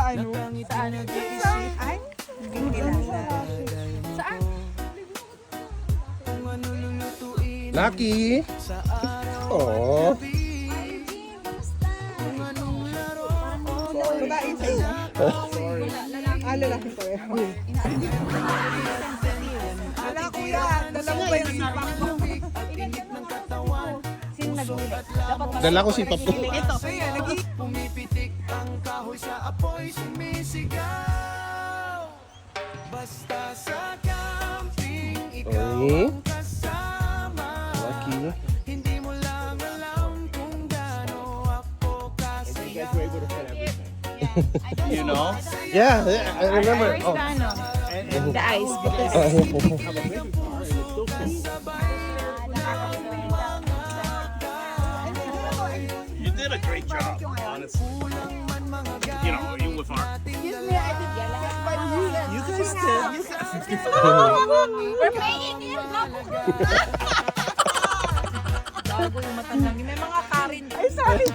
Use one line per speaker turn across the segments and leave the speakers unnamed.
ano?
Saan?
Ay, hindi kilala.
Saan?
Lucky! Oh.
Babae sa'yo. Ah, lalaki ko eh. Wala kuya, dalawa ba yung sipak mo?
Sino nag-ulit? Dapat
Dala ko si Papo.
ito.
Kaya,
Pumipitik ang kahoy sa apoy, sumisigaw. Basta sa camping, ikaw
Okay.
ang kasama.
Lucky.
Hindi mo lang alam kung gaano ako kasaya.
You know?
Yeah, I remember.
Where's
Oh.
the ano? The ice.
You did a great job, honestly. You know, you with Mark.
Excuse me, I did yala.
You guys did.
We're paying you. Bago yung matandang. May mga karin.
ay, sorry.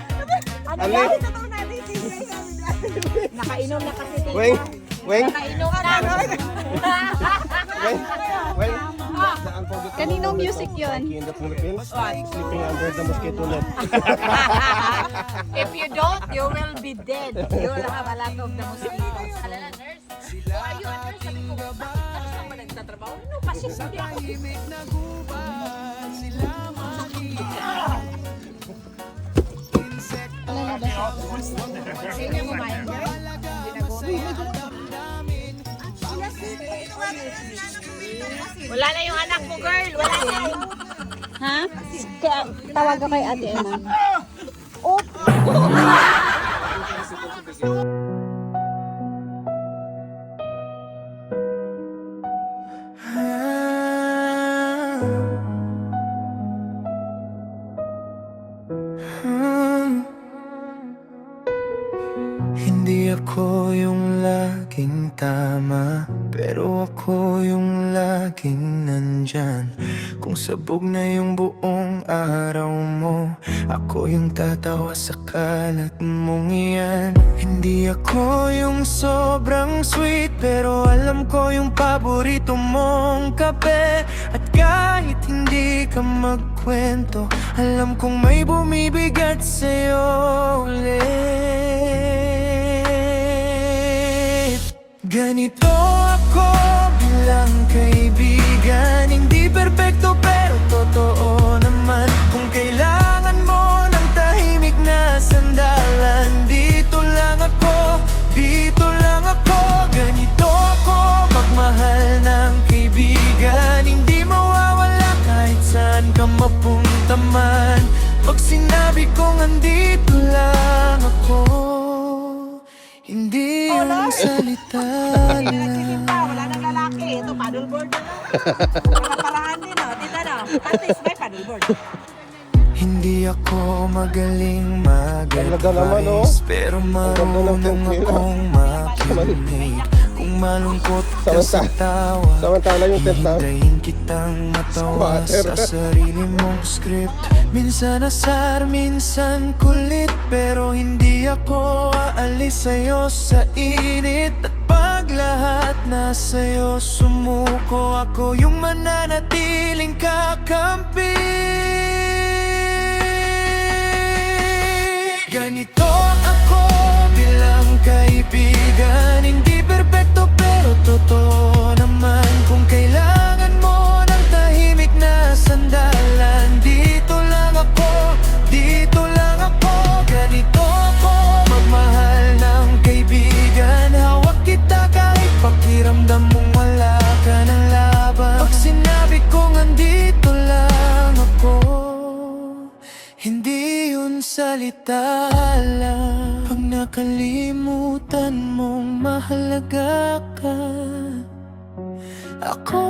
Ano
Ali.
ba? Ito daw natin.
Nakainom na kasi.
Weng, Weng,
Nakainom na.
Weng, Weng.
Kanino music yun?
In the Philippines, sleeping under the mosquito net.
If you don't, you will be dead. You will have a lot of the mosquitoes. Alala, nurse. Oh, are you a nurse? Sabi ko, bakit nurse naman nagtatrabaho? No, pasyente hindi ako.
Tahimik na gubat, sila makikita.
Sino yung kumain niya? Wala na yung anak mo, girl. Wala na.
Ha? Kaya tawag ka kay Ate Emma.
Hindi ako yung laging tama, pero ako yung laging nandyan. Kung sabog na yung buong araw mo, ako yung tatawa sa kalat mong iyan. Hindi ako yung sobrang sweet, pero alam ko yung paborito mong kape. At kahit hindi ka magkwento, alam kong may bumibigat sa'yo ulit. Ganito ako bilang kaibigan, hindi perpekto pero totoo naman. Kung kailangan mo ng tahimik na sandalan, dito lang ako, dito lang ako. Ganito ako magmahal ng kaibigan, hindi mawawala kahit saan ka mapunta man. Pag sinabi kong andito lang ako, hindi yung salita lang.
Wala nang lalaki. Ito, paddleboard na lang. Nakaparaan din, oh. Tita, no? At least may paddleboard.
Hindi ako magaling
Talaga naman, oh.
mag-advise, pero
Ang ganda ng
marunong
perfil,
akong makinig. Kung malungkot ka sa tawa,
Samantala yung tent na.
hintayin kitang matawa
Squatter.
sa sarili mong script. Minsan asar, minsan kulit, pero hindi ako aalis sa'yo sa init. At pag lahat na sa'yo sumuko, ako yung mananatiling kakampi. Ganito ako bilang kaibigan, hindi perpekto pero totoo naman. Kung kailangan mo ng tahimik na sandalan, dito lang ako, dito lang ako. Ganito ako magmahal ng kaibigan, hawak kita kahit pakiramdam mong wala ka ng laban. Pag sinabi kong andito lang ako, hindi yun salita lang. Pag nakalimutan mong mahalaga ka, ako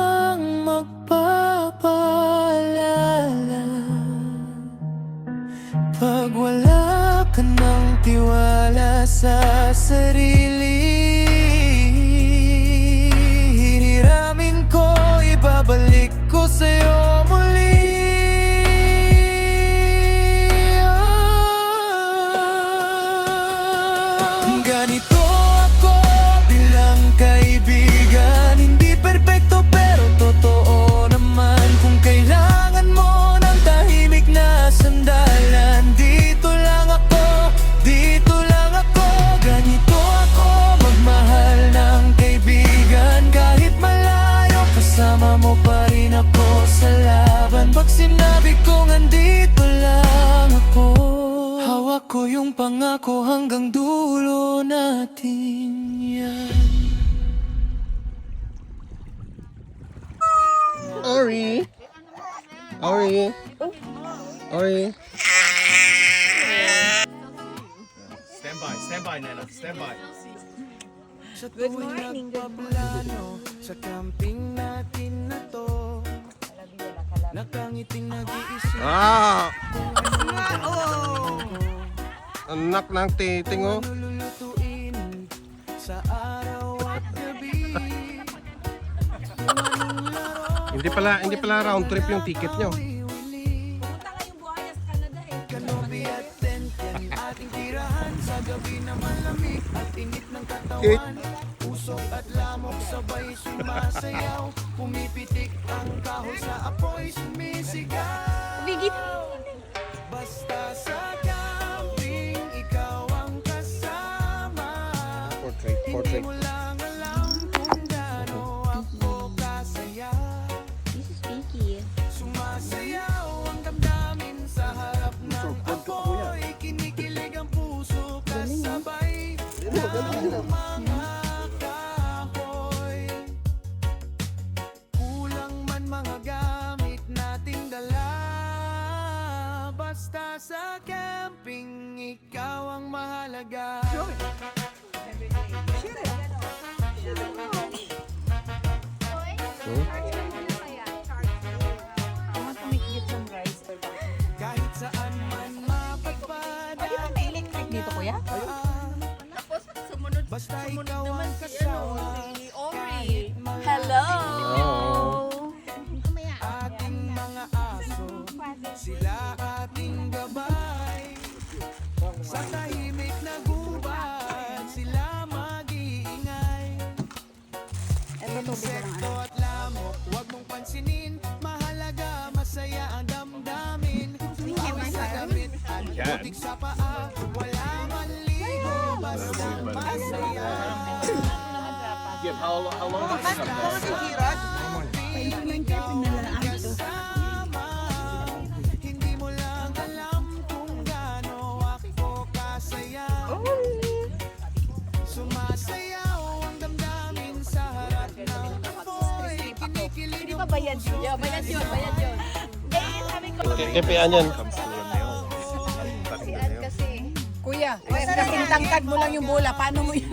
ang magpapaalala. Pag wala ka ng tiwala sa sarili, hiriramin ko, ibabalik ko sa'yo muli. Ganito pangako hanggang dulo natin yan.
Ori! Ori! Ori!
Stand by, Nana. Stand by.
Good morning, nagpaplano sa camping natin na to. Nakangiting nag-iisip
Ah! Anak ng titing oh.
lulutuin sa araw at gabi.
Hindi pala round trip yung ticket nyo.
Pumunta kayong Buayas, Canada eh.
Kanobi at tent yan ating tirahan. Sa gabi na malamig at init ng katawan. Usok at lamok sabay sumasayaw. Pumipitik ang kahoy sa apoy sumisigaw.
Bigit.
Basta sa camping ikaw ang kasama. Hindi mo lang alam kung gaano ako kasaya.
This is Vicky.
Sumasayaw ang damdamin sa harap ng apoy. Kinikilig ang puso kasabay ng mga kahoy. Kulang man mga gamit nating dala. Basta sa camping ikaw ang mahalaga. Kahit saan man mapadpad.
Di ba may electric dito, kuya?
Tapos sumunod
Basta
sumunod
ikaw
naman
ang
si
kasama.
si Ori. Hello.
Ating mga aso, sila ating gabay. Sa tahimik na gubat, sila mag-iingay. Insekto at lamok, huwag mong pansinin. Mahalaga, masaya ang damdamin. Hawak sa damit at putik sa paa. Wala man ligo, basta masaya.
How long is it?
Kasama, hindi mo lang alam kung gaano ako kasaya. Sumasayaw ang damdamin sa harap ng apoy. Kinikilig
Di ba bayad yun? Yeah, bayad yun, bayad yun. Eh, sabi ko,
Tipian yan.
si Ann kasi. Kuya, kasing tangkad mo lang yung bola. Paano mo yun?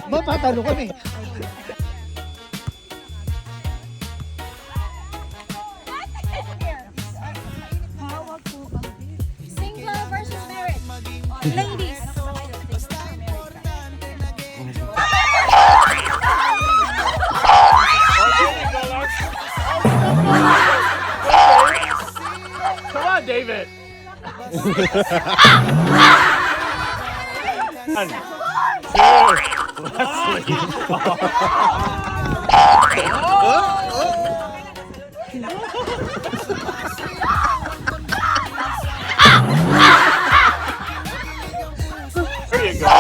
Mapatalo kami.
Single versus marriage. Ladies.
Come on, David. One, two, Leslie. There you go.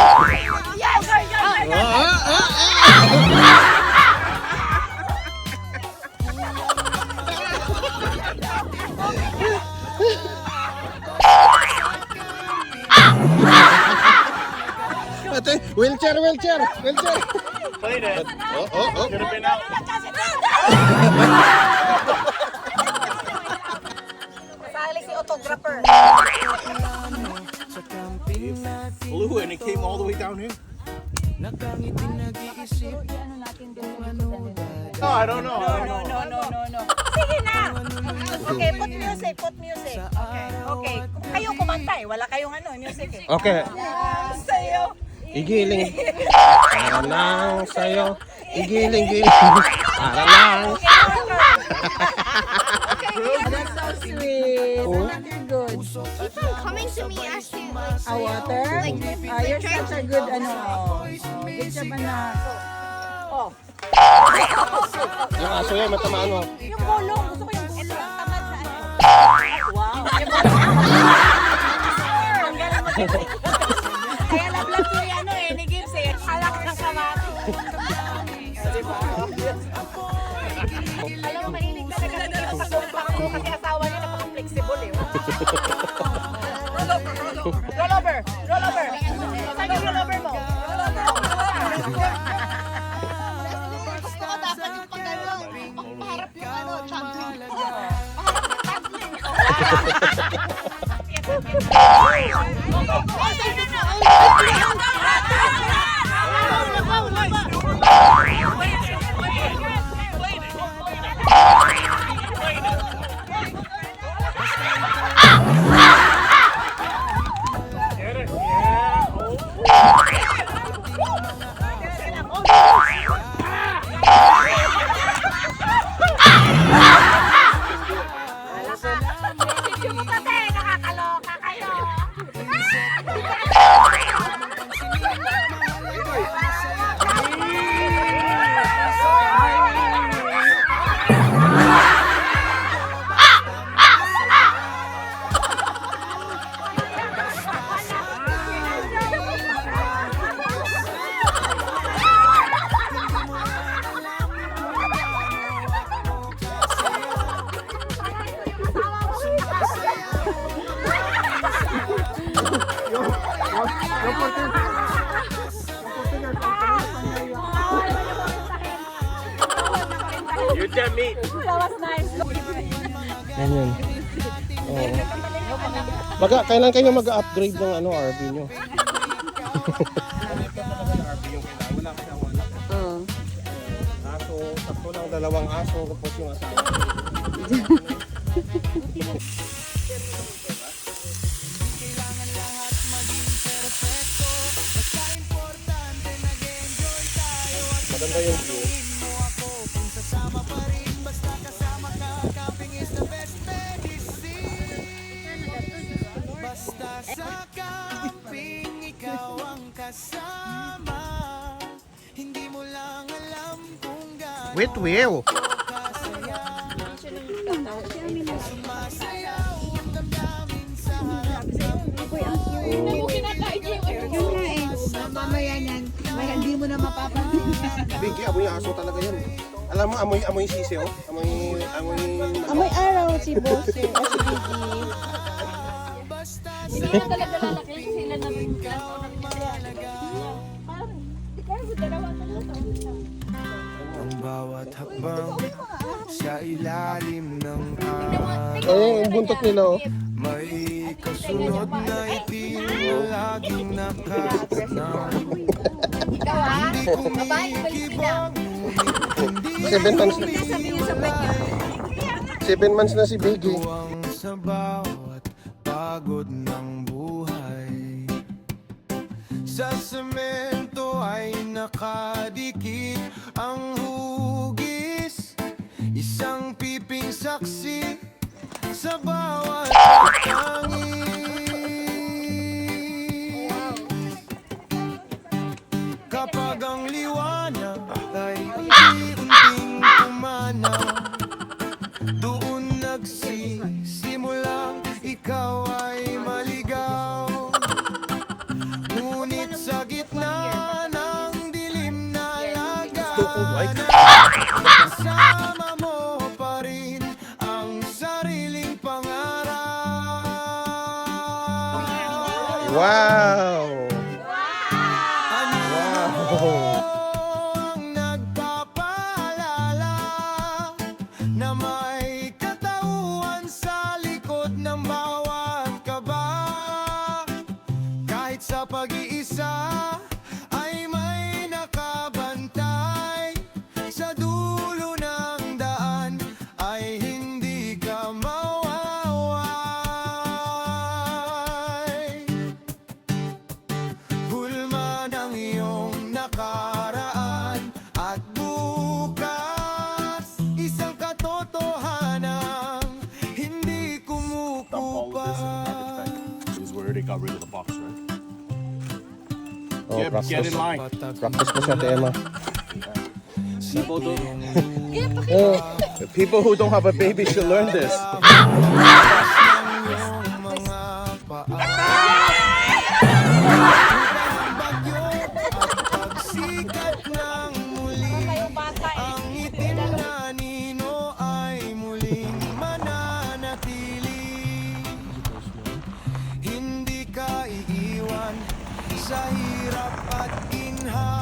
Ate, wheelchair.
Played it.
Oh.
Could have been out.
Sali si autographer.
Blew and it came all the way down here.
Nakangiting nag-iisip.
No, I don't know.
No. Sige na. Okay, put music. Okay. Kayo kumanta eh. Wala kayong music eh.
Okay.
Sa'yo.
Igiling. Para lang sa'yo. Igiling. Para lang.
That's so sweet.
Oh.
You're good.
Coming to me asking like
A water? You're such a good, good job, anak.
Yung aso yan, matamaan mo.
Yung gulong. Gusto ko yung gulong. Tamad na Wow. Ang galing mo. Kaya lablag ko yung ni Gibbs eh. Halak ng kamati. Diba?
Alam mo, may Siguro kasi asawa niya napaka-flexible eh. Roll over, roll over. Roll over, roll over. Saan yung roll over mo? Roll over.
Gusto ko dapat yung pag ano, paharap yung ano, champion.
Nakakaloka kayo.
You're damn meat.
Ganyan. Oo. Kailan kayo mag-upgrade ng ano, RV nyo? Aso, tatlo lang, dalawang aso, tapos yung asawa. Maganda yung view.
Sa camping, ikaw ang kasama. Hindi mo lang alam kung gaano
Wait, Will.
Mamaya yan, hindi mo na mapapansin.
Biggie, amoy aso talaga yan. Alam mo, amoy sisi, oh.
Amoy araw si Boss, si Biggie.
Hindi na talaga lalaki sila na
ang bawat hakbang sa ilalim ng araw.
yung buntot nila, oh.
May kasunod na itim na laging nakatanaw.
Ikaw ha? Babae, balik na.
7 months na. 7 months na si Biggie.
Tuwang sa bawat pagod ng buhay. Sa semento ay nakadikit ang hugis. Isang piping saksi sa bawat pagtangi. Kapag ang liwanag ay unti-unting pumanaw, doon nagsisimulang ikaw ay maligaw. Ngunit sa gitna ng dilim na lagana, kasama mo pa rin ang sariling pangarap.
Wow!
Ang nagpapaalala na may katauhan sa likod ng bawat kaba. Kahit sa pag-iisa ay may nakabantay. Sa dulo ng daan ay hindi ka mawaway. Hulma ng iyong nakaraan at bukas, isang katotohanan hindi kumukupas.
This is where they got rid of the box, right?
Oh,
Get in line.
Practice ko sa tema.
People who don't have a baby should learn this.
Pagsikat ng muli, ang itim na nino ay muling mananaw. sa hirap at ginhawa.